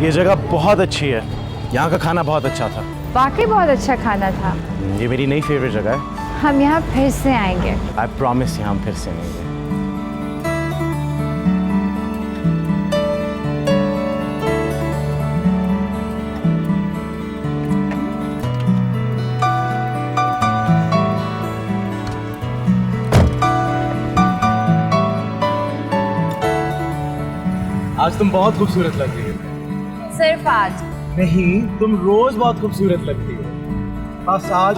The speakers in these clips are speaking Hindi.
ये जगह बहुत अच्छी है, यहाँ का खाना बहुत अच्छा था। वाकई बहुत अच्छा खाना था। ये मेरी नई फेवरेट जगह है। हम यहाँ फिर से आएंगे। आई प्रॉमिस यहाँ हम फिर से मिलेंगे। आज तुम बहुत खूबसूरत लग रही हो। सिर्फ आज नहीं, तुम रोज बहुत खूबसूरत लगती हो। बस आज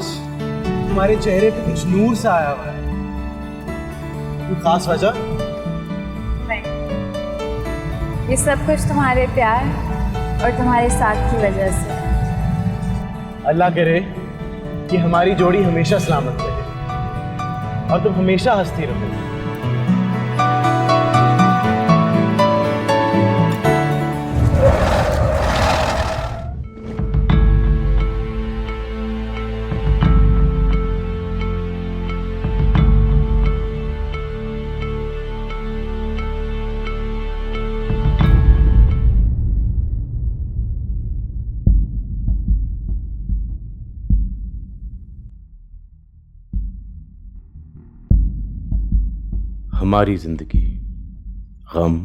तुम्हारे चेहरे पे कुछ नूर सा आया हुआ है। कोई खास वजह? नहीं, ये सब कुछ तुम्हारे प्यार और तुम्हारे साथ की वजह से। अल्लाह करे कि हमारी जोड़ी हमेशा सलामत रहे और तुम हमेशा हंसती रहो। हमारी जिंदगी गम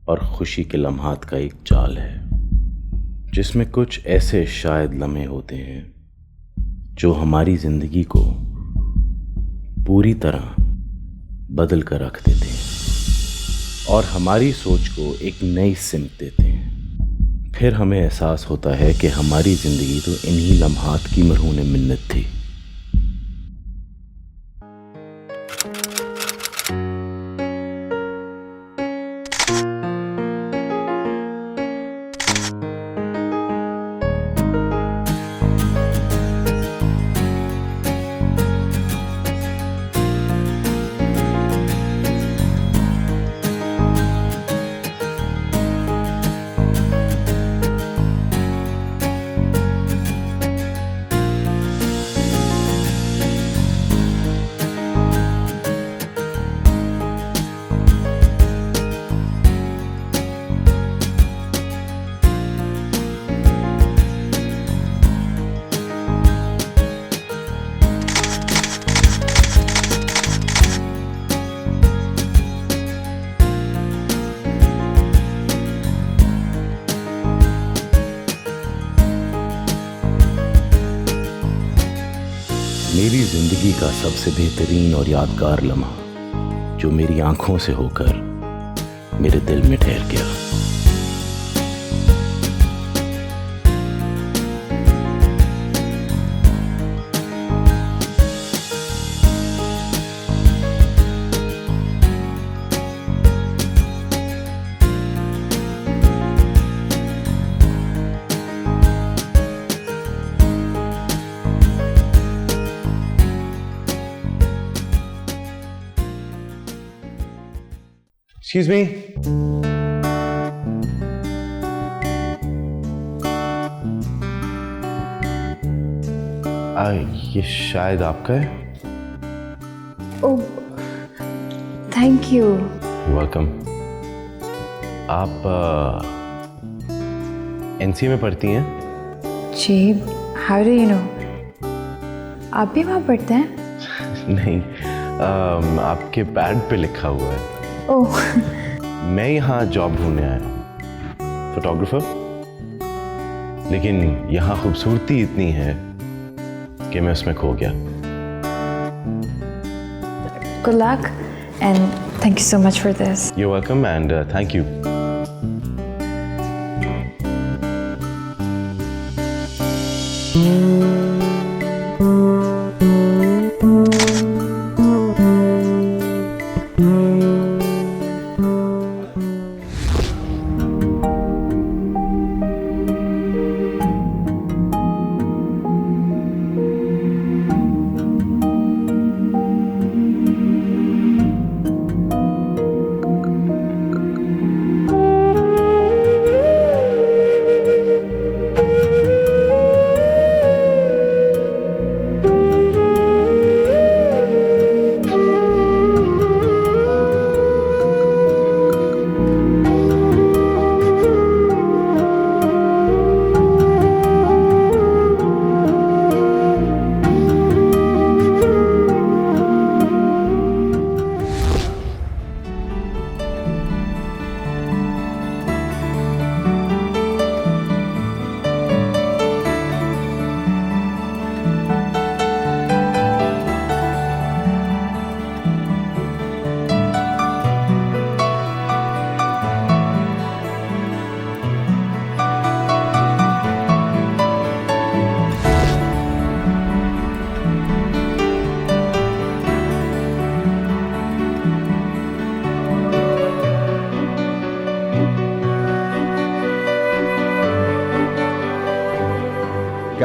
और खुशी के लम्हात का एक जाल है, जिसमें कुछ ऐसे शायद लम्हे होते हैं जो हमारी जिंदगी को पूरी तरह बदल कर रख देते हैं और हमारी सोच को एक नई सिमत देते हैं। फिर हमें एहसास होता है कि हमारी जिंदगी तो इन्हीं लम्हात की मरहून मिन्नत थी। मेरी जिंदगी का सबसे बेहतरीन और यादगार लम्हा जो मेरी आंखों से होकर मेरे दिल में ठहर गया। Excuse me. ये शायद आपका है। ओह, थैंक यू। वेलकम। आप एनसीए में पढ़ती हैं? जी, हाउ डू यू नो? आप भी वहाँ पढ़ते हैं? नहीं, आपके पैड पे लिखा हुआ है। ओह, मैं यहाँ जॉब ढूंढने आया हूँ, फोटोग्राफर। लेकिन यहाँ खूबसूरती इतनी है कि मैं उसमें खो गया। good luck and thank you so much for this. You're welcome and thank you.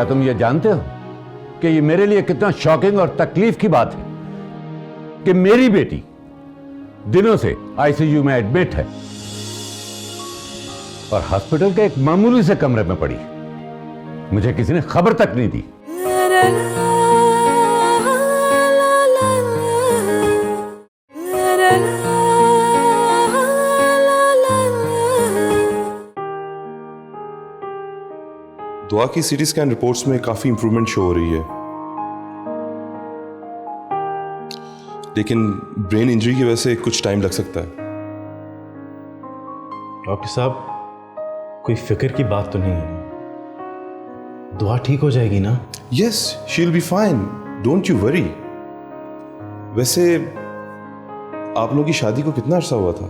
क्या तुम ये जानते हो कि ये मेरे लिए कितना शॉकिंग और तकलीफ की बात है कि मेरी बेटी दिनों से आईसीयू में एडमिट है और हॉस्पिटल के एक मामूली से कमरे में पड़ी। मुझे किसी ने खबर तक नहीं दी। दुआ की सीटी स्कैन रिपोर्ट्स में काफी इंप्रूवमेंट शो हो रही है, लेकिन ब्रेन इंजरी की वजह से कुछ टाइम लग सकता है। डॉक्टर साहब, कोई फिक्र की बात तो नहीं है? दुआ ठीक हो जाएगी ना? Yes, she will be fine, don't you worry. वैसे आप लोगों की शादी को कितना अर्सा हुआ था?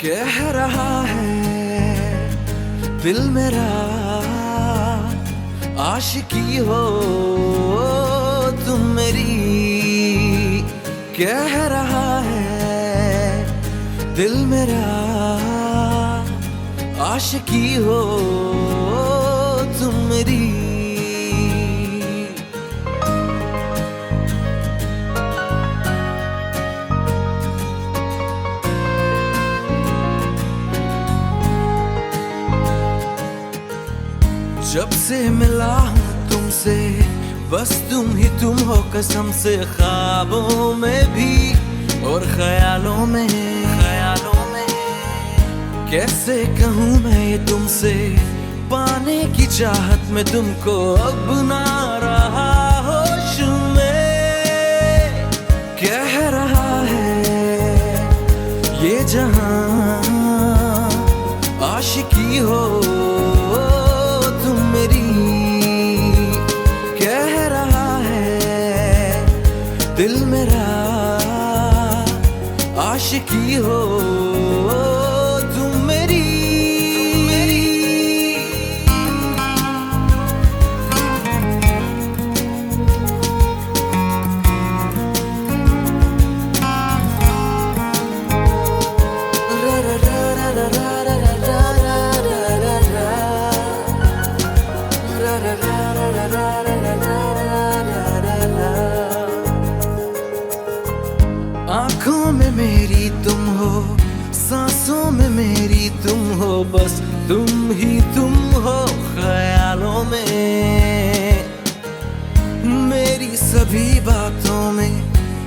कह रहा है दिल मेरा आशिकी हो तुम मेरी। कह रहा है दिल मेरा आशिकी हो तुम मेरी। जब से मिला हूँ तुमसे बस तुम ही तुम हो, कसम से ख्वाबों में भी और ख्यालों में कैसे कहूँ मैं ये तुमसे, पाने की चाहत में तुमको अब ना रहा होश में। कह रहा है ये जहां आशिकी हो तुम मेरी। कह रहा है दिल मेरा आशिकी हो तुम मेरी। आँखों में मेरी तुम हो, सांसों में मेरी तुम हो, बस तुम ही तुम हो ख्यालों में। मेरी सभी बातों में,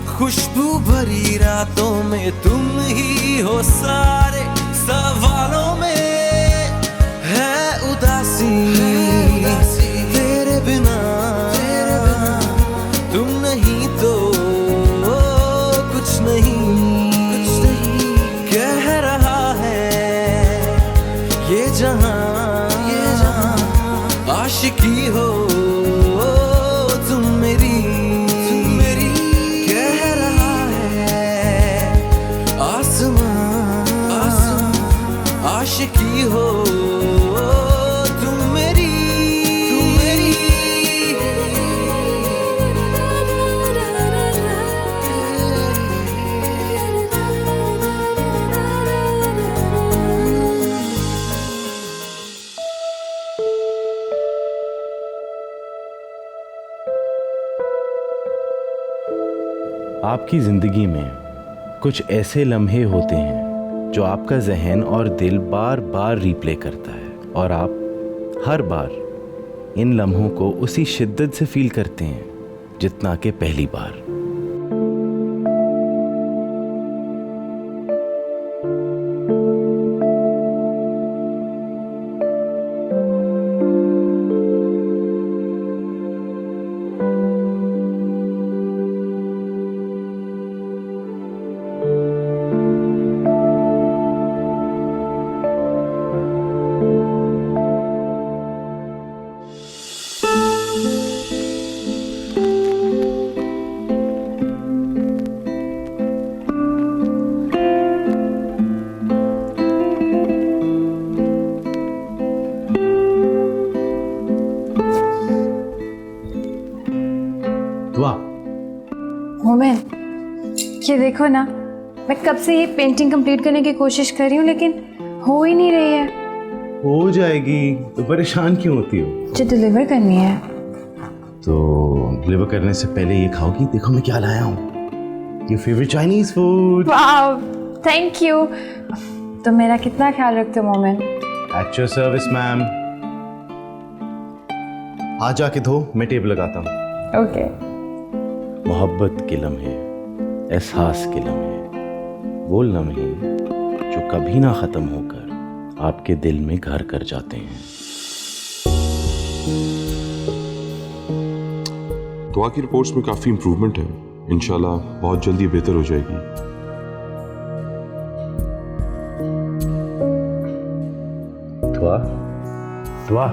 खुशबू भरी रातों में तुम ही हो, सारे सवालों में है उदासी तेरे बिना तुम नहीं तो कुछ नहीं। कह रहा है ये जहां आशिकी हो तुम मेरी। कह रहा है आसमां आशिकी हो तुम मेरी। आपकी ज़िंदगी में कुछ ऐसे लम्हे होते हैं जो आपका जहन और दिल बार बार रिप्ले करता है, और आप हर बार इन लम्हों को उसी शिद्दत से फील करते हैं जितना कि पहली बार। वाह, मोमेन, ये देखो ना, मैं कब से ये पेंटिंग कंप्लीट करने की कोशिश कर रही हूँ लेकिन हो ही नहीं रही है। हो जाएगी, तो परेशान क्यों होती हो? मुझे डिलीवर करनी है। तो डिलीवर करने से पहले ये खाओगी? देखो मैं क्या लाया हूँ, योर फेवरेट चाइनीज फूड। वाह, थैंक यू। तो मेरा कितना ख्याल रखते हो मोमेन। At your service ma'am. आ जाके धो, मैं टेबल लगाता हूँ। ओके। मोहब्बत के लम्हे, एहसास के लम्हे, वो लम्हे जो कभी ना ख़त्म होकर आपके दिल में घर कर जाते हैं। दुआ की रिपोर्ट्स में काफ़ी इम्प्रूवमेंट है, इंशाल्लाह बहुत जल्दी बेहतर हो जाएगी। दुआ दुआ,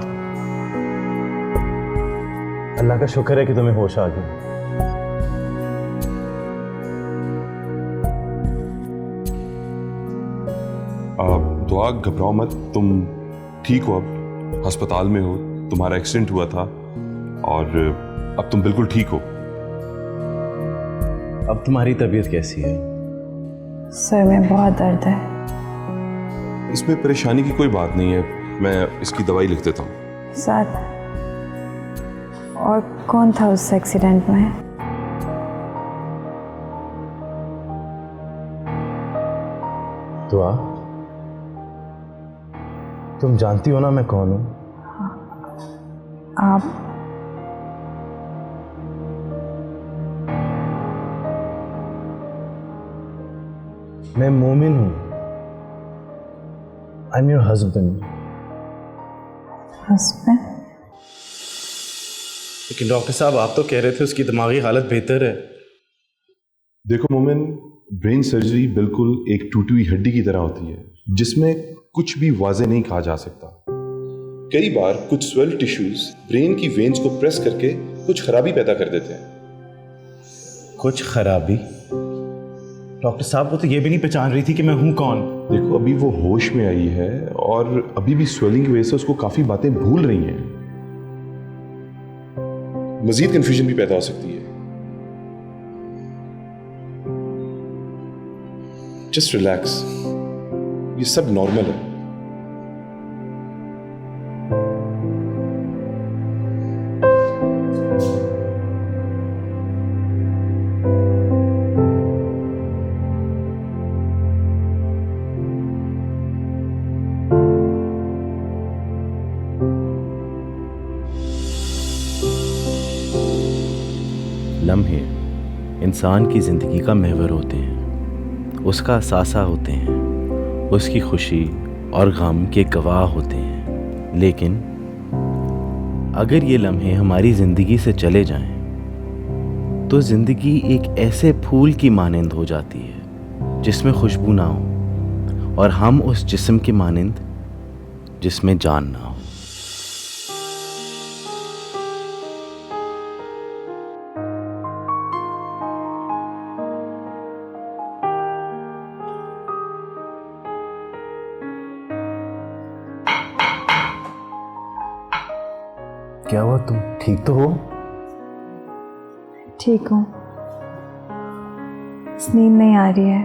अल्लाह का शुक्र है कि तुम्हें होश आ गया। दुआ घबराओ मत, तुम ठीक हो, अब अस्पताल में हो, तुम्हारा एक्सीडेंट हुआ था और अब तुम बिल्कुल ठीक हो। अब तुम्हारी तबीयत कैसी है? सर में बहुत दर्द है। इसमें परेशानी की कोई बात नहीं है, मैं इसकी दवाई लिख देता हूँ। साथ और कौन था उस एक्सीडेंट में? दुआ, तुम जानती हो ना मैं कौन हूं? आप? मैं मोमिन हूं। I am your husband. Husband? लेकिन डॉक्टर साहब, आप तो कह रहे थे उसकी दिमागी हालत बेहतर है। देखो मोमिन, ब्रेन सर्जरी बिल्कुल एक टूटी हुई हड्डी की तरह होती है, जिसमें कुछ भी वाजे नहीं कहा जा सकता। कई बार कुछ स्वेल टिश्यूज ब्रेन की वेन्स को प्रेस करके कुछ खराबी पैदा कर देते हैं। कुछ खराबी? डॉक्टर साहब, वो तो ये भी नहीं पहचान रही थी कि मैं हूं कौन। देखो, अभी वो होश में आई है और अभी भी स्वेलिंग की वजह से उसको काफी बातें भूल रही हैं। मजीद कंफ्यूजन भी पैदा हो सकती है। जस्ट रिलैक्स, ये सब नॉर्मल है। लम्हे इंसान की ज़िंदगी का महवर होते हैं, उसका असासा होते हैं, उसकी खुशी और गम के गवाह होते हैं। लेकिन अगर ये लम्हे हमारी ज़िंदगी से चले जाएं, तो ज़िंदगी एक ऐसे फूल की मानंद हो जाती है जिसमें खुशबू ना हो, और हम उस जिस्म की मानंद जिसमें जान ना हो। क्या हुआ, तुम ठीक तो हो? ठीक हूँ, नींद नहीं आ रही है।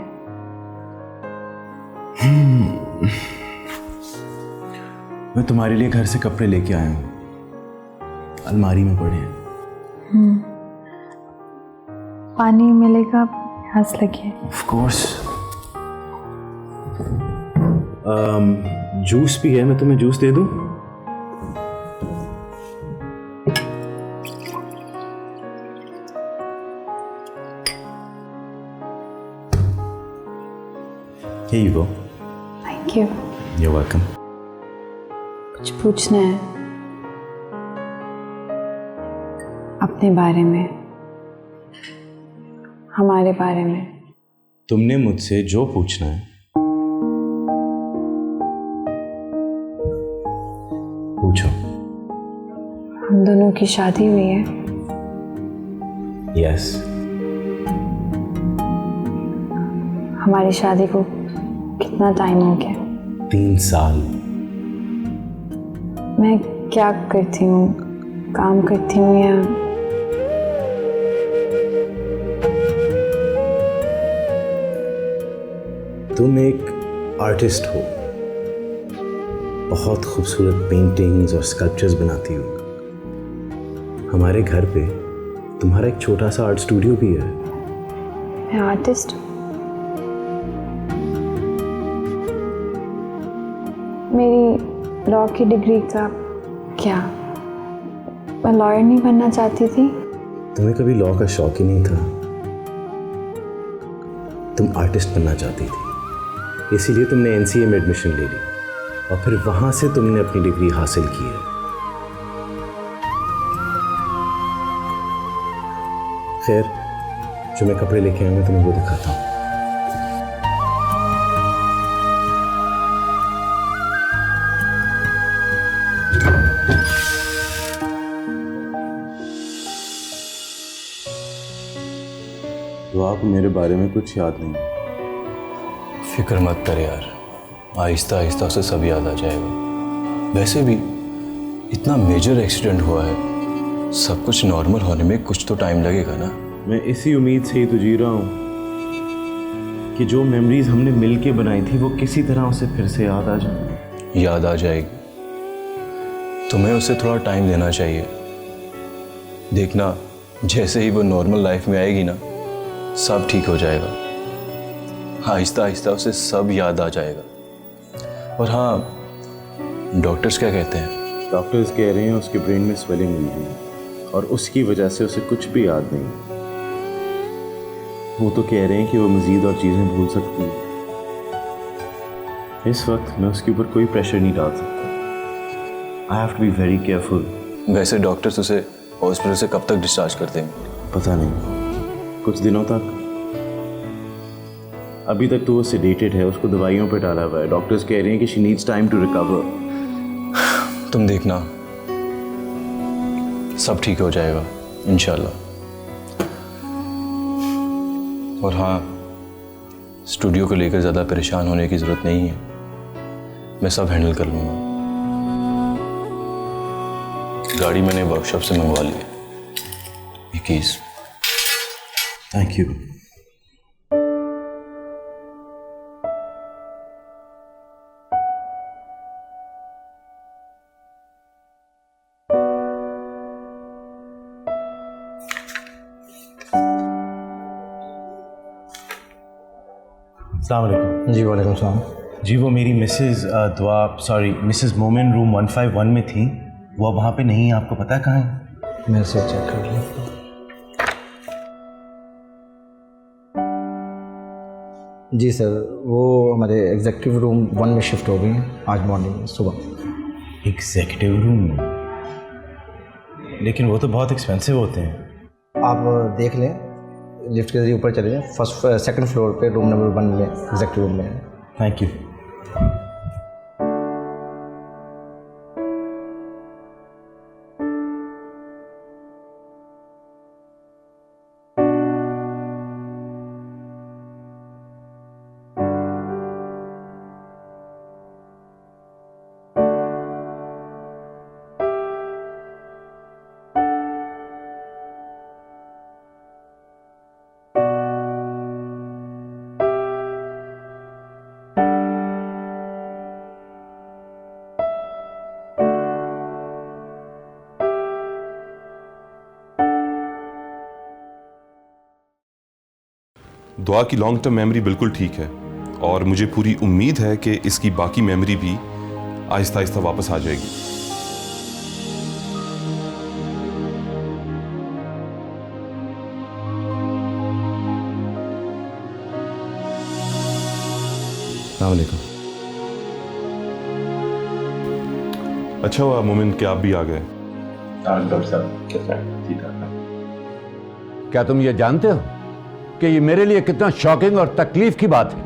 मैं तुम्हारे लिए घर से कपड़े लेके आया हूँ, अलमारी में पड़े हैं। पानी मिलेगा? प्यास लगी है। Of course. जूस भी है, मैं तुम्हें जूस दे दूँ? Here you go. Thank you. You're welcome. कुछ पूछना है अपने बारे में, हमारे बारे में। तुमने मुझसे जो पूछना है पूछो। हम दोनों की शादी हुई है? यस। हमारी शादी को कितना टाइम हो गया? 3 साल। मैं क्या करती हूँ, काम करती हूँ या तुम एक आर्टिस्ट हो, बहुत खूबसूरत पेंटिंग्स और स्कल्पचर्स बनाती हो। हमारे घर पे तुम्हारा एक छोटा सा आर्ट स्टूडियो भी है। मैं आर्टिस्ट? मेरी लॉ की डिग्री का क्या? मैं लॉयर नहीं बनना चाहती थी। तुम्हें कभी लॉ का शौक ही नहीं था, तुम आर्टिस्ट बनना चाहती थी, इसीलिए तुमने एनसीए में एडमिशन ले ली और फिर वहां से तुमने अपनी डिग्री हासिल की है। खैर, जो मैं कपड़े लेके आया मैं तुम्हें वो दिखाता हूँ। तो आपको मेरे बारे में कुछ याद नहीं? फिक्र मत कर यार, आहिस्ता आहिस्ता उसे सब याद आ जाएगा। वैसे भी इतना मेजर एक्सीडेंट हुआ है, सब कुछ नॉर्मल होने में कुछ तो टाइम लगेगा ना। मैं इसी उम्मीद से ही तो जी रहा हूँ कि जो मेमोरीज हमने मिलके बनाई थी वो किसी तरह उसे फिर से याद आ जाए। याद आ जाएगी, तुम्हें उसे थोड़ा टाइम देना चाहिए। देखना, जैसे ही वो नॉर्मल लाइफ में आएगी ना, सब ठीक हो जाएगा। आहिस्ता आहिस्ता उसे सब याद आ जाएगा। और हाँ, डॉक्टर्स क्या कहते हैं? डॉक्टर्स कह रहे हैं उसके ब्रेन में स्वेलिंग हुई है और उसकी वजह से उसे कुछ भी याद नहीं। वो तो कह रहे हैं कि वो मज़ीद और चीज़ें भूल सकती है। इस वक्त मैं उसके ऊपर कोई प्रेशर नहीं डाल सकता। I have to be very careful. वैसे डॉक्टर्स उसे हॉस्पिटल से कब तक डिस्चार्ज करते हैं? पता नहीं, कुछ दिनों तक। अभी तक तो वो सेडेटेड है, उसको दवाइयों पर डाला हुआ है। डॉक्टर्स कह रहे हैं कि she needs time to recover. तुम देखना, सब ठीक हो जाएगा इंशाल्लाह। और हाँ, स्टूडियो को लेकर ज़्यादा परेशान होने की ज़रूरत नहीं है, मैं सब हैंडल कर लूँगा। गाड़ी मैंने वर्कशॉप से मंगवा ली है। 21। Thank you. अस्सलाम वालेकुम। जी वालेकुम सलाम। जी, वो मेरी मिसेस मोमिन रूम 151 में थी। वो अब वहाँ पे नहीं है, आपको पता है कहाँ है? मैं से चेक कर लूँ। जी सर, वो हमारे एग्जेक्टिव रूम 1 में शिफ्ट हो गई हैं आज मॉर्निंग में सुबह। एग्जेक्टिव रूम में? लेकिन वो तो बहुत एक्सपेंसिव होते हैं। आप देख लें, लिफ्ट के जरिए ऊपर चले जाएं, सेकंड फ्लोर पे रूम नंबर 1 में एग्जेक्टिव रूम में है। Thank you. दुआ की लॉन्ग टर्म मेमोरी बिल्कुल ठीक है और मुझे पूरी उम्मीद है कि इसकी बाकी मेमोरी भी आहिस्ता आहिस्ता वापस आ जाएगी। अस्सलाम वालेकुम। अच्छा हुआ मोमिन कि आप भी आ गए। डॉक्टर साहब कैसा है? ठीक है। क्या तुम ये जानते हो कि ये मेरे लिए कितना शॉकिंग और तकलीफ की बात है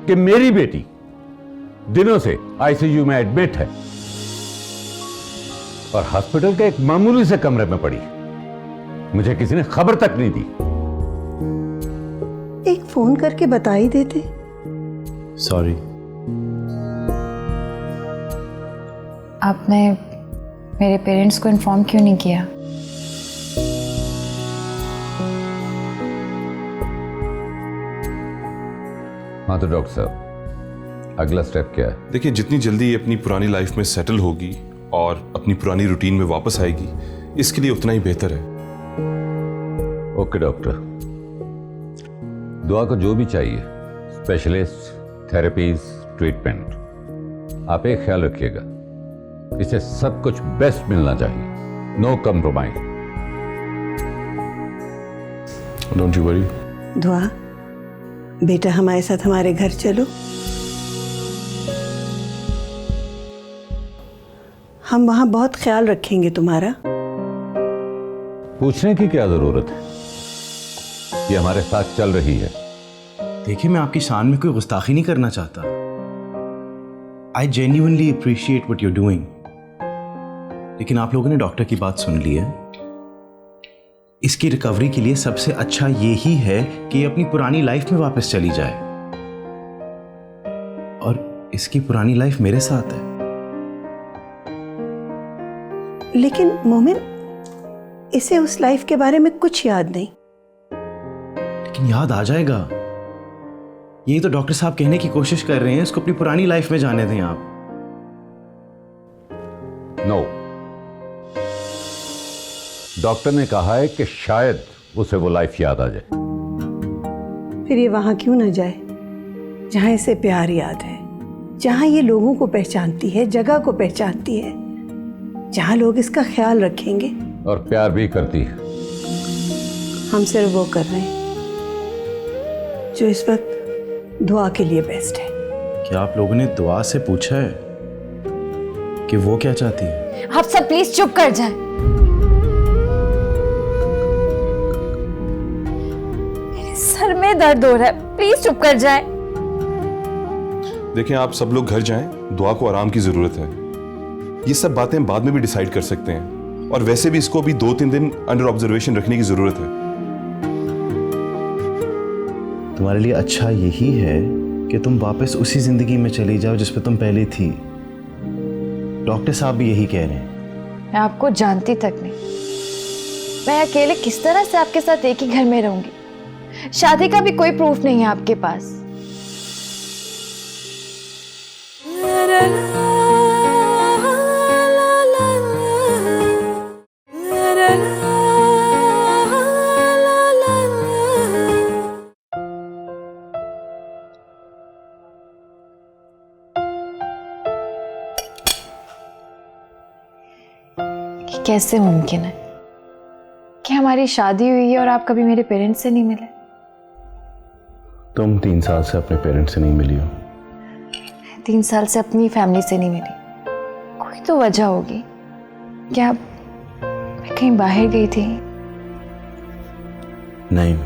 कि मेरी बेटी दिनों से आईसीयू में एडमिट है और हॉस्पिटल के एक मामूली से कमरे में पड़ी। मुझे किसी ने खबर तक नहीं दी। एक फोन करके बता ही देते। सॉरी। आपने मेरे पेरेंट्स को इन्फॉर्म क्यों नहीं किया? हाँ तो डॉक्टर साहब, अगला स्टेप क्या है? देखिए, जितनी जल्दी ये अपनी पुरानी लाइफ में सेटल होगी और अपनी पुरानी रूटीन में वापस आएगी, इसके लिए उतना ही बेहतर है। ओके डॉक्टर, दुआ को जो भी चाहिए, स्पेशलिस्ट, थेरेपीज, ट्रीटमेंट, आप एक ख्याल रखिएगा, इसे सब कुछ बेस्ट मिलना चाहिए, no compromise. Don't you worry. Dua, बेटा हमारे साथ हमारे घर चलो। हम वहां बहुत ख्याल रखेंगे तुम्हारा। पूछने की क्या जरूरत है, ये हमारे साथ चल रही है। देखिए, मैं आपकी शान में कोई गुस्ताखी नहीं करना चाहता। I genuinely appreciate what you doing, लेकिन आप लोगों ने डॉक्टर की बात सुन ली है। इसकी रिकवरी के लिए सबसे अच्छा ये ही है कि ये अपनी पुरानी लाइफ में वापस चली जाए, और इसकी पुरानी लाइफ मेरे साथ है। लेकिन मोमिन, इसे उस लाइफ के बारे में कुछ याद नहीं। लेकिन याद आ जाएगा। यही तो डॉक्टर साहब कहने की कोशिश कर रहे हैं, इसको अपनी पुरानी लाइफ में जाने दें आप। नो, डॉक्टर ने कहा है कि शायद उसे वो लाइफ याद आ जाए। फिर ये वहां क्यों ना जाए जहां इसे प्यार याद है, जहां ये लोगों को पहचानती है, जगह को पहचानती है, जहां लोग इसका ख्याल रखेंगे। और प्यार भी करती है। हम सिर्फ वो कर रहे हैं जो इस वक्त दुआ के लिए बेस्ट है। क्या आप लोगों ने दुआ से पूछा है कि वो क्या चाहती है? आप सब प्लीज चुप कर जाएं। मेरे सर में दर्द हो रहा है, प्लीज चुप कर जाएं। देखें, आप सब लोग घर जाएं, दुआ को आराम की जरूरत है। ये सब बातें बाद में भी डिसाइड कर सकते हैं, और वैसे भी इसको भी 2-3 दिन अंडर ऑब्जर्वेशन रखने की जरूरत है। तुम्हारे लिए अच्छा यही है कि तुम वापस उसी जिंदगी में चली जाओ जिस पे तुम पहले थी। डॉक्टर साहब भी यही कह रहे हैं। मैं आपको जानती तक नहीं। मैं अकेले किस तरह से आपके साथ एक ही घर में रहूंगी? शादी का भी कोई प्रूफ नहीं है आपके पास। कैसे मुमकिन है कि हमारी शादी हुई है और आप कभी मेरे पेरेंट्स से नहीं मिले? तुम 3 साल से अपने पेरेंट्स से नहीं मिली हो। 3 साल से अपनी फैमिली से नहीं मिली। कोई तो वजह होगी। क्या मैं कहीं बाहर गई थी? नहीं,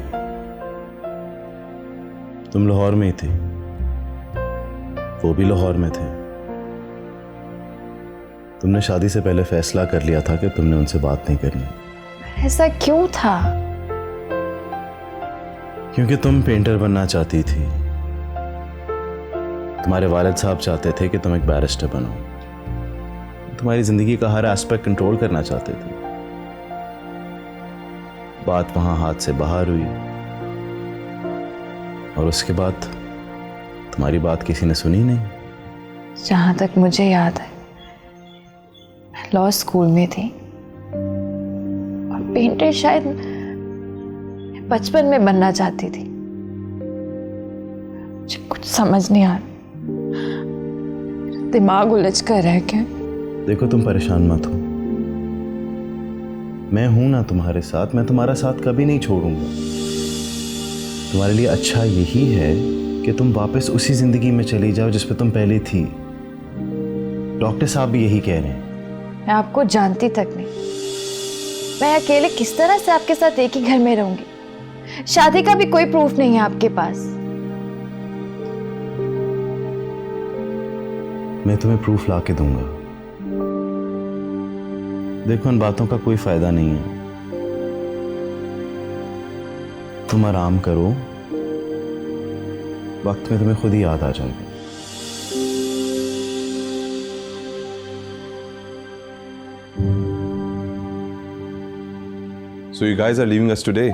तुम लाहौर में ही थी, वो भी लाहौर में थे। तुमने शादी से पहले फैसला कर लिया था कि तुमने उनसे बात नहीं करनी। ऐसा क्यों था? क्योंकि तुम पेंटर बनना चाहती थी। तुम्हारे वालिद साहब चाहते थे कि तुम एक बैरिस्टर बनो। तुम्हारी जिंदगी का हर एस्पेक्ट कंट्रोल करना चाहते थे। बात वहां हाथ से बाहर हुई, और उसके बाद तुम्हारी बात किसी ने सुनी नहीं। जहां तक मुझे याद है, मैं लॉ स्कूल में थी और पेंटर शायद मैं बचपन में बनना चाहती थी। मुझे कुछ समझ नहीं आ रहा, दिमाग उलझ कर रह गया। देखो, तुम परेशान मत हो, मैं हूं ना तुम्हारे साथ। मैं तुम्हारा साथ कभी नहीं छोड़ूंगा। तुम्हारे लिए अच्छा यही है कि तुम वापस उसी जिंदगी में चली जाओ जिस पे तुम पहले थी। डॉक्टर साहब भी यही कह रहे हैं। मैं आपको जानती तक नहीं। मैं अकेले किस तरह से आपके साथ एक ही घर में रहूंगी? शादी का भी कोई प्रूफ नहीं है आपके पास। मैं तुम्हें प्रूफ ला के दूंगा। देखो, इन बातों का कोई फायदा नहीं है। तुम आराम करो, वक्त में तुम्हें खुद ही याद आ जाएगा। So you guys are leaving us today.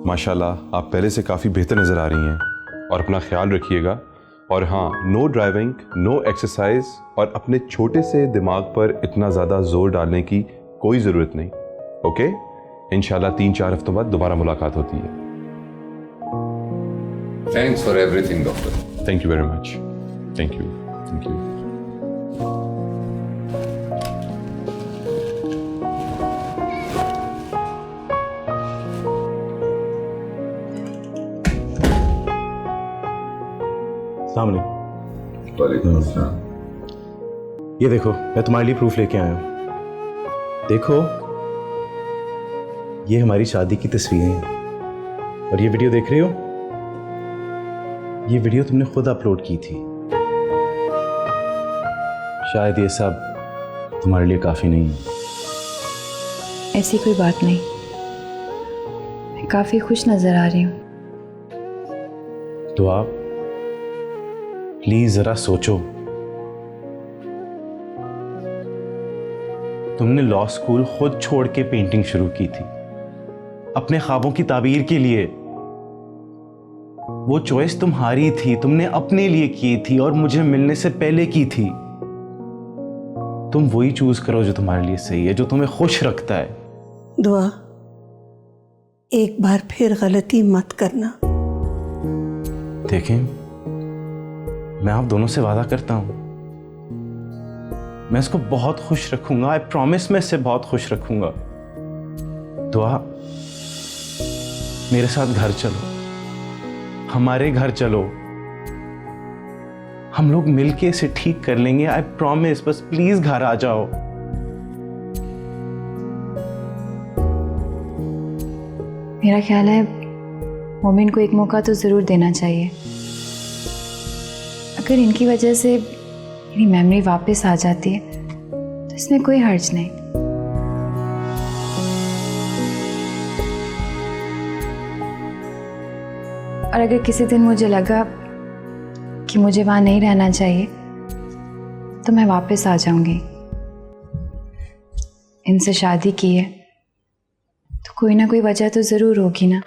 माशाल्लाह, आप पहले से काफी बेहतर नजर आ रही हैं। और अपना ख्याल रखिएगा। और हाँ, नो ड्राइविंग, नो एक्सरसाइज और अपने छोटे से दिमाग पर इतना ज़्यादा जोर डालने की कोई ज़रूरत नहीं। ओके, इंशाल्लाह 3-4 हफ्तों बाद दोबारा मुलाकात होती है। Thanks for everything doctor. Thank you very much. Thank you, thank you. सामने ये देखो, मैं तुम्हारे लिए प्रूफ लेके आया हूं। देखो, ये हमारी शादी की तस्वीरें हैं और ये वीडियो देख रही हो, ये वीडियो तुमने खुद अपलोड की थी। शायद ये सब तुम्हारे लिए काफी नहीं है। ऐसी कोई बात नहीं, मैं काफ़ी खुश नज़र आ रही हूँ। तो आप प्लीज जरा सोचो, तुमने लॉ स्कूल खुद छोड़ के पेंटिंग शुरू की थी अपने ख्वाबों की ताबीर के लिए। वो चॉइस तुम्हारी थी, तुमने अपने लिए की थी और मुझे मिलने से पहले की थी। तुम वही चूज करो जो तुम्हारे लिए सही है, जो तुम्हें खुश रखता है। दुआ, एक बार फिर गलती मत करना। देखें, मैं आप दोनों से वादा करता हूं, मैं इसको बहुत खुश रखूंगा। आई प्रॉमिस, मैं इससे बहुत खुश रखूंगा। दुआ, मेरे साथ घर चलो, हमारे घर चलो, हम लोग मिलके इसे ठीक कर लेंगे। आई प्रॉमिस, बस प्लीज घर आ जाओ। मेरा ख्याल है मोमिन को एक मौका तो ज़रूर देना चाहिए। अगर इनकी वजह से मेरी मेमोरी वापस आ जाती है तो इसमें कोई हर्ज नहीं। और अगर किसी दिन मुझे लगा कि मुझे वहां नहीं रहना चाहिए तो मैं वापस आ जाऊंगी। इनसे शादी की है तो कोई ना कोई वजह तो ज़रूर होगी ना।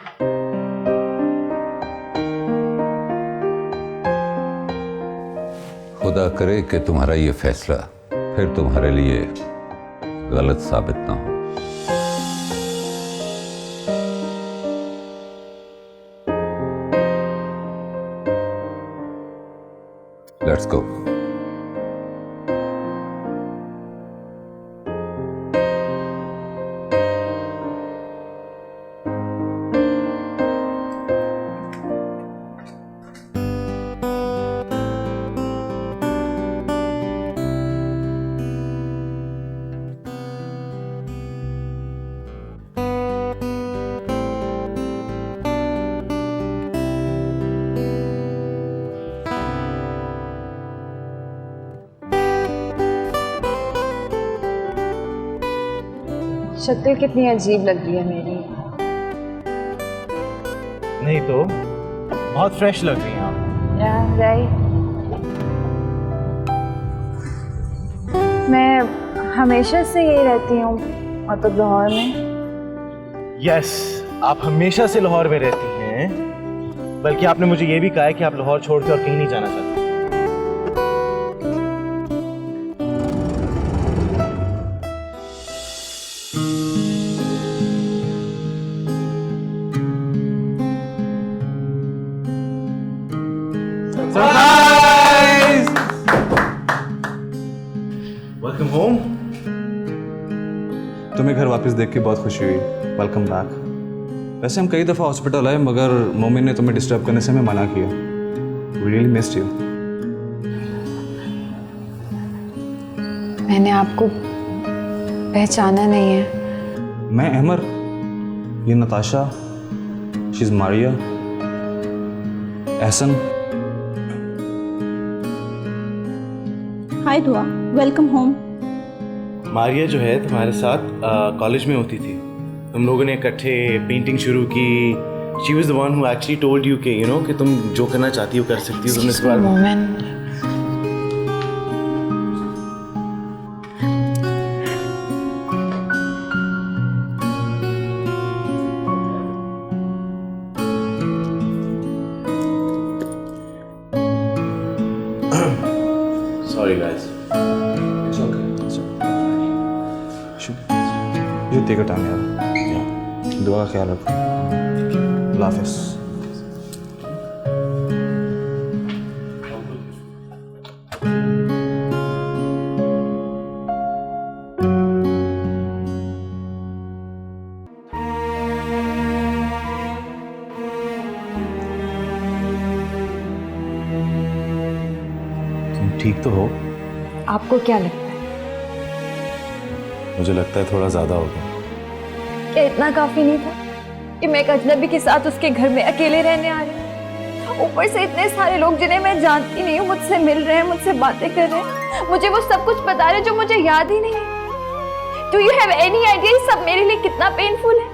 खुदा करे कि तुम्हारा ये फैसला फिर तुम्हारे लिए गलत साबित ना हो। Let's go. शक्ल कितनी अजीब लग रही है मेरी। नहीं तो बहुत फ्रेश लग रही हैं आप। मैं हमेशा से यही रहती हूँ मतलब लाहौर में। यस, आप हमेशा से लाहौर में रहती हैं, बल्कि आपने मुझे ये भी कहा है कि आप लाहौर छोड़ के और कहीं नहीं जाना चाहती। Welcome home. तुम्हें घर वापस देख के बहुत खुशी हुई। Welcome back. वैसे हम कई दफ़ा हॉस्पिटल आए मगर मोमिन ने तुम्हें डिस्टर्ब करने से हमें मना किया। We really missed you. मैंने आपको पहचाना नहीं है। मैं अहमर, ये Natasha, she is Maria, Ehsan. Hi Dua, welcome home. Maria जो है तुम्हारे साथ कॉलेज में होती थी, तुम लोगों ने इकट्ठे पेंटिंग शुरू की। She was the one who actually told you कि कि तुम जो करना चाहती हो कर सकती हो। तुमने इस बार मोमिन, You take your time, यार। दुआ का ख्याल रखो। अल्लाह हाफिज़। तुम ठीक तो हो? आपको क्या लगता है? मुझे लगता है थोड़ा ज़्यादा हो गया। क्या इतना काफी नहीं था कि मैं एक अजनबी के साथ उसके घर में अकेले रहने आ रही हूँ? ऊपर से इतने सारे लोग जिन्हें मैं जानती नहीं हूँ मुझसे मिल रहे हैं, मुझसे बातें कर रहे हैं, मुझे वो सब कुछ बता रहे हैं जो मुझे याद ही नहीं है। Do you have any idea ये सब मेरे लिए कितना पेनफुल है?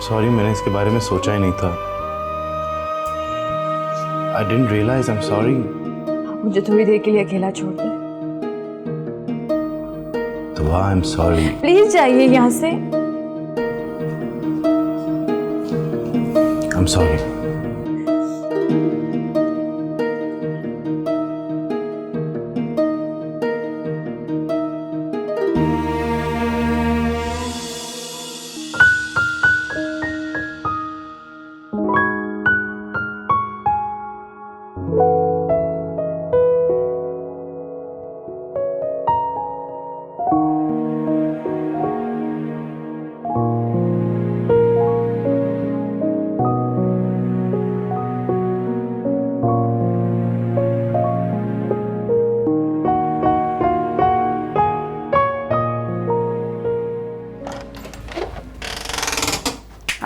सॉरी, मैंने इसके बारे में सोचा ही नहीं था। I didn't realize, I'm sorry. मुझे थोड़ी देर के लिए अकेला छोड़ दे दुआ, I'm sorry. प्लीज, जाइए यहाँ से। I'm sorry.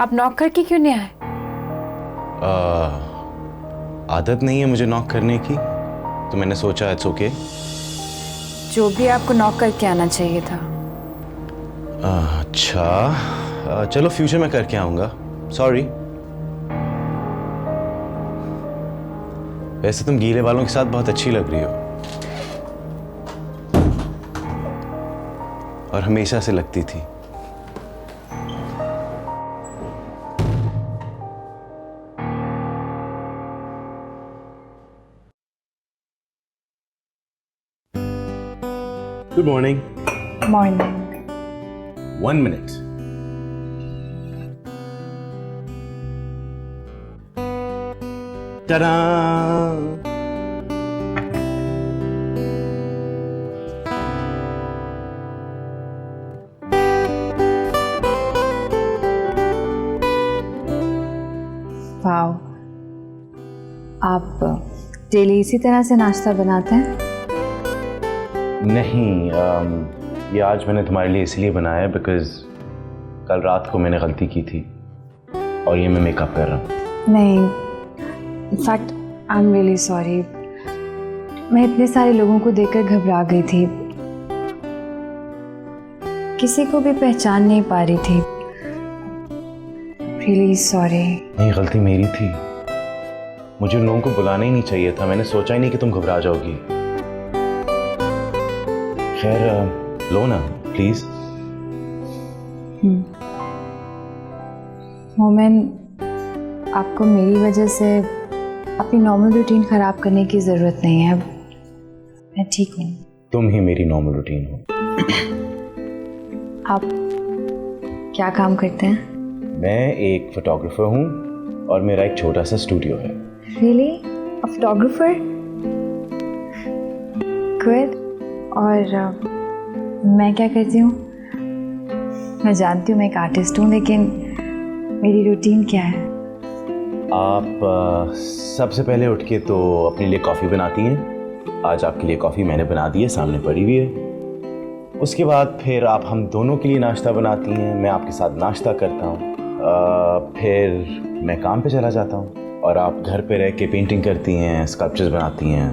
आप नॉक करके क्यों नहीं आए? आदत नहीं है मुझे नॉक करने की, तो मैंने सोचा इट्स ओके। जो भी आपको नॉक करके आना चाहिए था। अच्छा, चलो फ्यूचर में करके आऊँगा। सॉरी। वैसे तुम गीले बालों के साथ बहुत अच्छी लग रही हो, और हमेशा से लगती थी। Good morning. Morning. 1 minute. Ta-da! Wow, आप डेली इसी तरह से नाश्ता बनाते हैं? नहीं, ये आज मैंने तुम्हारे लिए इसलिए बनाया है बिकॉज कल रात को मैंने गलती की थी और ये मैं मेकअप कर रहा हूँ। नहीं, in fact I am really sorry. मैं इतने सारे लोगों को देखकर घबरा गई थी, किसी को भी पहचान नहीं पा रही थी। Really sorry. नहीं, गलती मेरी थी। मुझे उन लोगों को बुलाना ही नहीं चाहिए था। मैंने सोचा ही नहीं कि तुम घबरा जाओगी। खैर, लो ना प्लीज। मोमेन, आपको मेरी वजह से अपनी नॉर्मल रूटीन खराब करने की ज़रूरत नहीं है। मैं ठीक हूँ। तुम ही मेरी नॉर्मल रूटीन हो। आप क्या काम करते हैं? मैं एक फोटोग्राफर हूँ और मेरा एक छोटा सा स्टूडियो है। रियली? A photographer? गुड। और मैं क्या करती हूँ? मैं जानती हूँ मैं एक आर्टिस्ट हूँ, लेकिन मेरी रूटीन क्या है? आप सबसे पहले उठ के तो अपने लिए कॉफ़ी बनाती हैं। आज आपके लिए कॉफ़ी मैंने बना दी है, सामने पड़ी हुई है। उसके बाद फिर आप हम दोनों के लिए नाश्ता बनाती हैं, मैं आपके साथ नाश्ता करता हूँ। फिर मैं काम पे चला जाता हूँ और आप घर पे रह के पेंटिंग करती हैं, स्कल्पचर्स बनाती हैं।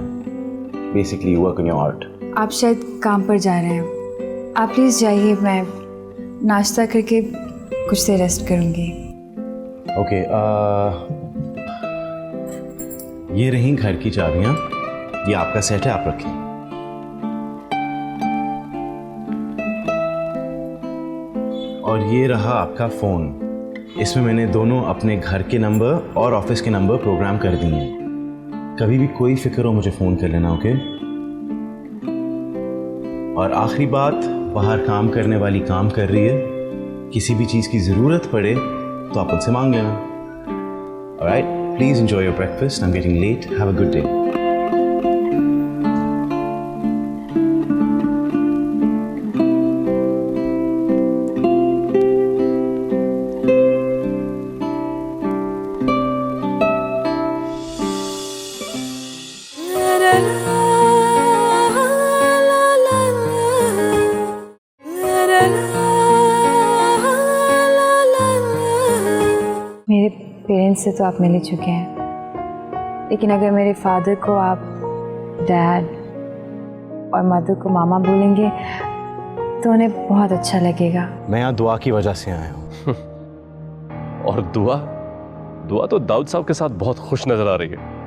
Basically work on your art. आप शायद काम पर जा रहे हैं। आप प्लीज़ जाइए, मैं नाश्ता करके कुछ देर रेस्ट करूँगी। ओके, ये रही घर की चाबियाँ। ये आपका सेट है, आप रखें। और ये रहा आपका फ़ोन। इसमें मैंने दोनों अपने घर के नंबर और ऑफिस के नंबर प्रोग्राम कर दिए हैं। कभी भी कोई फिक्र हो मुझे फ़ोन कर लेना, ओके? और आखिरी बात, बाहर काम करने वाली काम कर रही है, किसी भी चीज़ की ज़रूरत पड़े तो आप उनसे मांग लेना। Alright, please enjoy your breakfast, I am getting late, have a good day. मेरे पेरेंट्स से तो आप मिल ही चुके हैं, लेकिन अगर मेरे फादर को आप डैड और मदर को मामा बोलेंगे तो उन्हें बहुत अच्छा लगेगा। मैं यहाँ दुआ की वजह से आया हूँ। और दुआ तो दाऊद साहब के साथ बहुत खुश नजर आ रही है।